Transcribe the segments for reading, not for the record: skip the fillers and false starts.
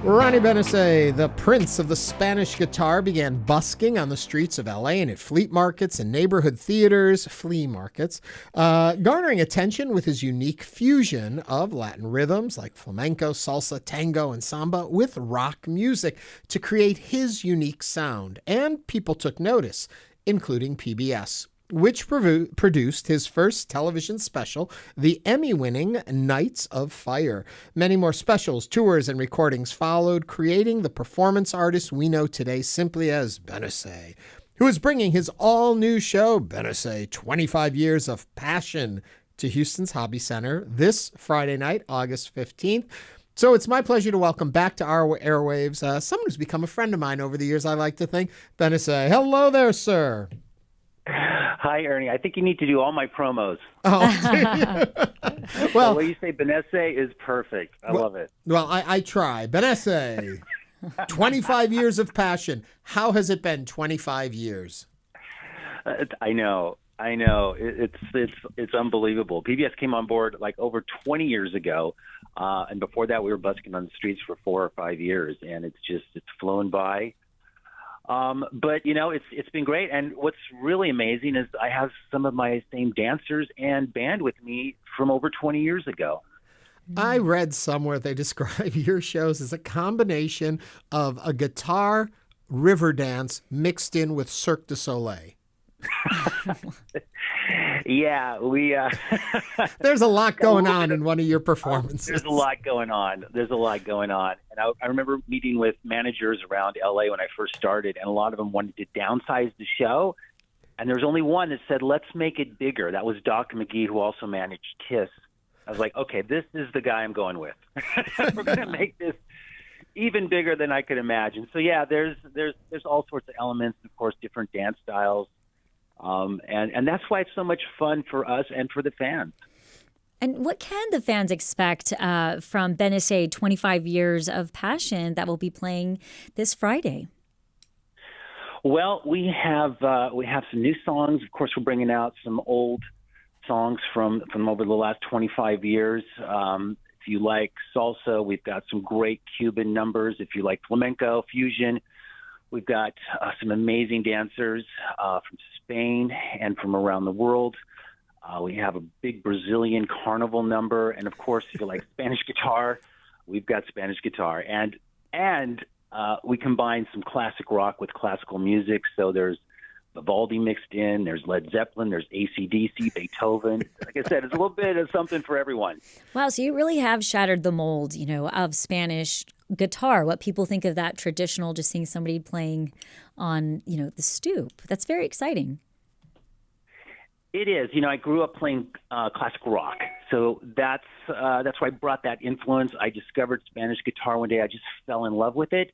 Roni Benise, the prince of the Spanish guitar, began busking on the streets of LA and at flea markets and neighborhood theaters, garnering attention with his unique fusion of Latin rhythms like flamenco, salsa, tango, and samba with rock music to create his unique sound. And people took notice, including PBS, which produced his first television special, the Emmy-winning Nights of Fire. Many more specials, tours, and recordings followed, creating the performance artist we know today simply as Benise, who is bringing his all-new show, Benise, 25 Years of Passion, to Houston's Hobby Center this Friday night, August 15th. So it's my pleasure to welcome back to our airwaves someone who's become a friend of mine over the years, I like to think, Benise. Hello there, sir. Hi, Ernie. I think you need to do all my promos. Oh, well, the way you say Benise is perfect. I love it. Well, I try. Benise, 25 years of passion. How has it been 25 years? I know. It's unbelievable. PBS came on board like over 20 years ago, and before that, we were busking on the streets for 4 or 5 years, and it's flown by. But it's been great. And what's really amazing is I have some of my same dancers and band with me from over 20 years ago. I read somewhere they describe your shows as a combination of a guitar river dance mixed in with Cirque du Soleil. Yeah, There's a lot going on in one of your performances. There's a lot going on. And I remember meeting with managers around LA when I first started, and a lot of them wanted to downsize the show. And there was only one that said, let's make it bigger. That was Doc McGee, who also managed Kiss. I was like, okay, this is the guy I'm going with. We're going to make this even bigger than I could imagine. So yeah, there's all sorts of elements, of course, different dance styles. And that's why it's so much fun for us and for the fans. And what can the fans expect from Benise 25 Years of Passion that will be playing this Friday? Well, we have some new songs. Of course, we're bringing out some old songs from over the last 25 years. If you like salsa, we've got some great Cuban numbers. If you like flamenco, fusion, we've got some amazing dancers from Spain and from around the world. We have a big Brazilian carnival number. And, of course, if you like Spanish guitar, we've got Spanish guitar. And we combine some classic rock with classical music. So there's Vivaldi mixed in, there's Led Zeppelin, there's AC/DC, Beethoven. Like I said, it's a little bit of something for everyone. Wow, so you really have shattered the mold, of Spanish guitar, what people think of that traditional, just seeing somebody playing on, the stoop. That's very exciting. It is. I grew up playing classic rock, so that's why I brought that influence. I discovered Spanish guitar one day. I just fell in love with it.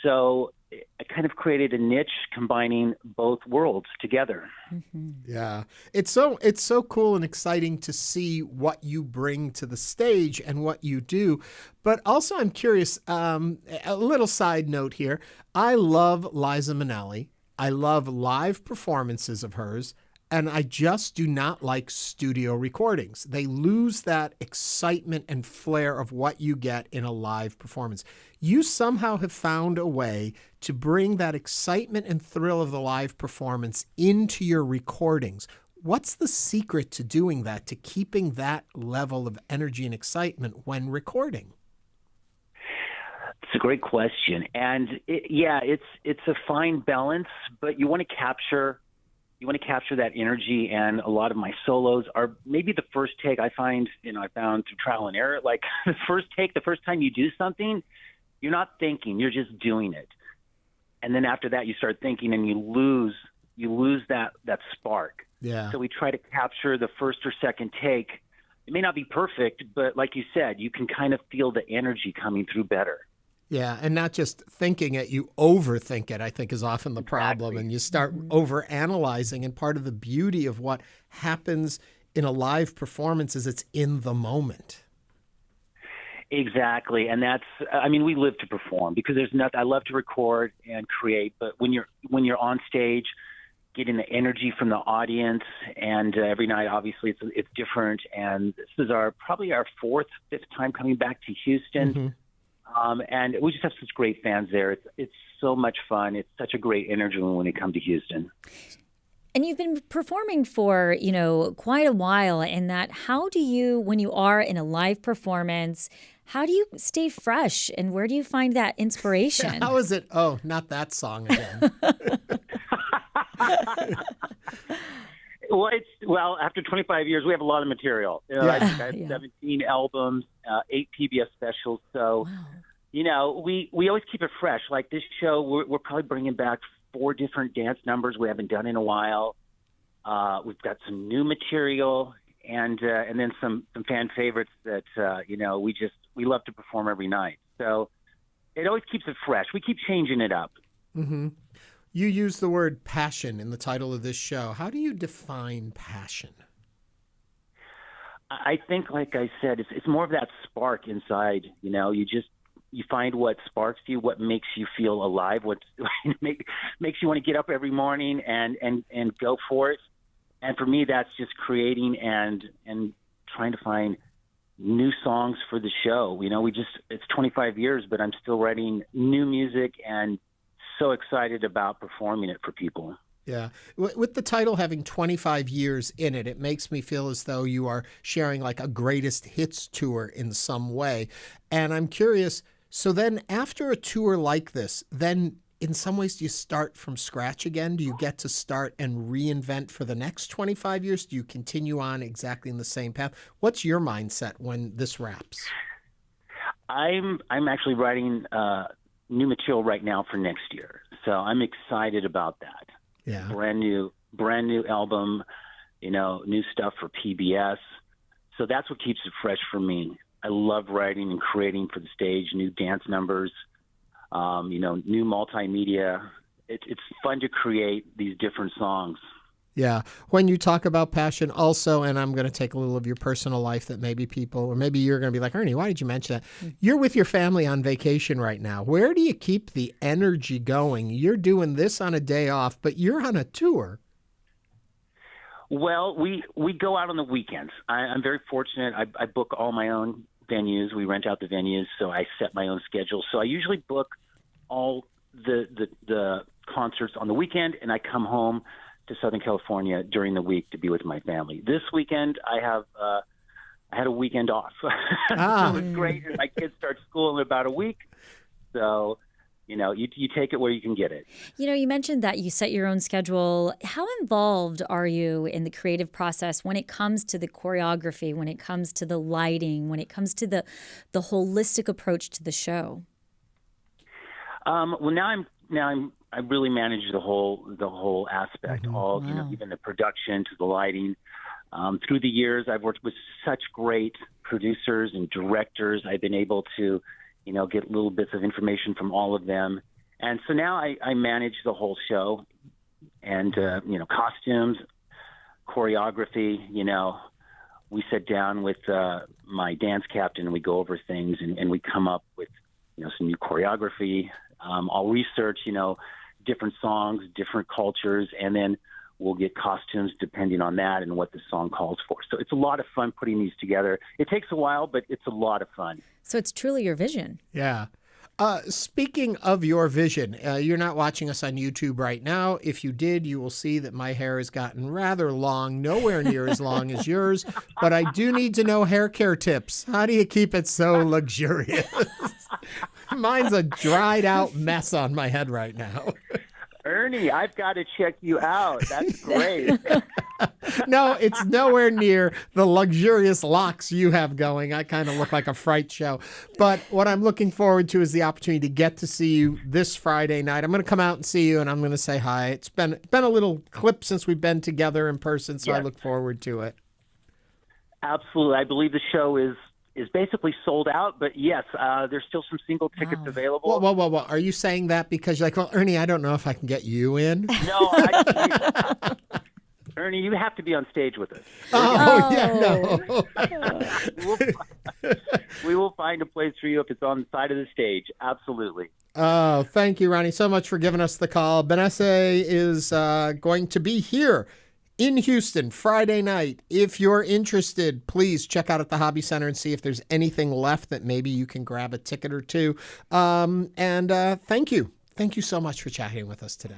So I kind of created a niche combining both worlds together. Mm-hmm. Yeah. It's so cool and exciting to see what you bring to the stage and what you do. But also I'm curious, a little side note here. I love Liza Minnelli. I love live performances of hers. And I just do not like studio recordings. They lose that excitement and flair of what you get in a live performance. You somehow have found a way to bring that excitement and thrill of the live performance into your recordings. What's the secret to doing that, to keeping that level of energy and excitement when recording? It's a great question. And it's a fine balance, but you want to capture that energy, and a lot of my solos are maybe the first take. I found through trial and error, like the first time you do something, you're not thinking, you're just doing it. And then after that, you start thinking, and you lose that spark. Yeah. So we try to capture the first or second take. It may not be perfect, but like you said, you can kind of feel the energy coming through better. Yeah, and not just thinking it, you overthink it, I think, is often the problem. Exactly. And you start overanalyzing. And part of the beauty of what happens in a live performance is it's in the moment. Exactly. And we live to perform, because there's nothing. I love to record and create, but when you're on stage, getting the energy from the audience, and every night, obviously, it's different. And this is probably our fifth time coming back to Houston. Mm-hmm. And we just have such great fans there. It's so much fun. It's such a great energy when we come to Houston. And you've been performing for, quite a while. And that, how do you, when you are in a live performance, how do you stay fresh? And where do you find that inspiration? How is it? Oh, not that song again. Well, after 25 years, we have a lot of material. I have 17 albums, 8 PBS specials. So, wow. We always keep it fresh. Like this show, we're probably bringing back 4 different dance numbers we haven't done in a while. We've got some new material and then some fan favorites that, we love to perform every night. So it always keeps it fresh. We keep changing it up. Mm-hmm. You use the word passion in the title of this show. How do you define passion? I think, like I said, it's more of that spark inside. You find what sparks you, what makes you feel alive, what makes you want to get up every morning and go for it. And for me, that's just creating and trying to find new songs for the show. It's 25 years, but I'm still writing new music and so excited about performing it for people. Yeah. With the title having 25 years in it, it makes me feel as though you are sharing like a greatest hits tour in some way. And I'm curious, so then after a tour like this, then in some ways do you start from scratch again? Do you get to start and reinvent for the next 25 years? Do you continue on exactly in the same path? What's your mindset when this wraps? I'm actually writing new material right now for next year. So I'm excited about that. Yeah. Brand new album, new stuff for PBS. So that's what keeps it fresh for me. I love writing and creating for the stage, new dance numbers, new multimedia. It's fun to create these different songs. Yeah. When you talk about passion also, and I'm going to take a little of your personal life that maybe people, or maybe you're going to be like, Ernie, why did you mention that? You're with your family on vacation right now. Where do you keep the energy going? You're doing this on a day off, but you're on a tour. Well, we go out on the weekends. I'm very fortunate. I book all my own venues. We rent out the venues, so I set my own schedule. So I usually book all the concerts on the weekend, and I come home to Southern California during the week to be with my family. This weekend, I had a weekend off. It was great. My kids start school in about a week. So, you take it where you can get it. You mentioned that you set your own schedule. How involved are you in the creative process when it comes to the choreography, when it comes to the lighting, when it comes to the holistic approach to the show? Well, I really manage the whole aspect, Wow. Even the production to the lighting. Through the years, I've worked with such great producers and directors. I've been able to, get little bits of information from all of them. And so now I manage the whole show and, costumes, choreography. We sit down with my dance captain and we go over things and we come up with, some new choreography. I'll research, different songs, different cultures, and then we'll get costumes depending on that and what the song calls for. So it's a lot of fun putting these together. It takes a while, but it's a lot of fun. So it's truly your vision. Yeah. Speaking of your vision, you're not watching us on YouTube right now. If you did, you will see that my hair has gotten rather long, nowhere near as long as yours. But I do need to know hair care tips. How do you keep it so luxurious? Mine's a dried out mess on my head right now. Ernie, I've got to check you out. That's great. No, it's nowhere near the luxurious locks you have going. I kind of look like a fright show. But what I'm looking forward to is the opportunity to get to see you this Friday night. I'm going to come out and see you, and I'm going to say hi. It's been a little clip since we've been together in person, so yes. I look forward to it. Absolutely. I believe the show is basically sold out, but yes, there's still some single tickets available. Whoa. Are you saying that because you're like, well, Ernie, I don't know if I can get you in? No, Ernie, you have to be on stage with us. We will find a place for you if it's on the side of the stage. Absolutely. Oh, thank you, Roni, so much for giving us the call. Benise is going to be here in Houston, Friday night. If you're interested, please check out at the Hobby Center and see if there's anything left that maybe you can grab a ticket or two. Thank you. Thank you so much for chatting with us today.